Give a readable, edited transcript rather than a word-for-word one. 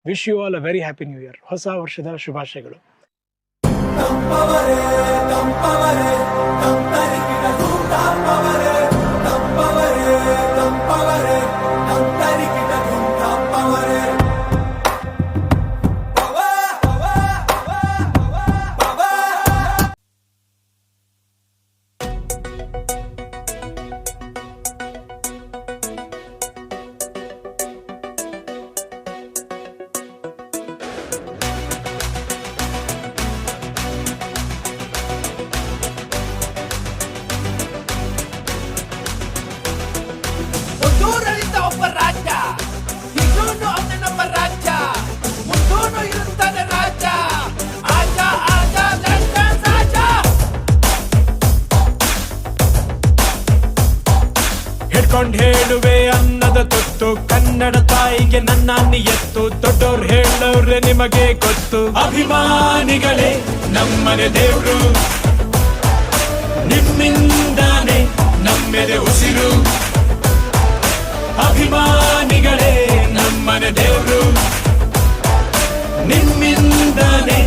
Wish you all a very happy new year. ಹೊಸ ವರ್ಷದ ಶುಭಾಶಯಗಳು. ಹೇಳುವೆ ಅನ್ನದ ತೊತ್ತು ಕನ್ನಡ ತಾಯಿಗೆ ನನ್ನ ನಿಯತ್ತು. ದೊಡ್ಡೋರ್ ಹೇಳೋರೆ ನಿಮಗೆ ಗೊತ್ತು. ಅಭಿಮಾನಿಗಳೇ ನಮ್ಮನೆ ದೇವ್ರು, ನಿಮ್ಮಿಂದಾನೆ ನಮ್ಮೆದೆ ಉಸಿರು. ಅಭಿಮಾನಿಗಳೇ ನಮ್ಮನೆ ದೇವ್ರು, ನಿಮ್ಮಿಂದಾನೆ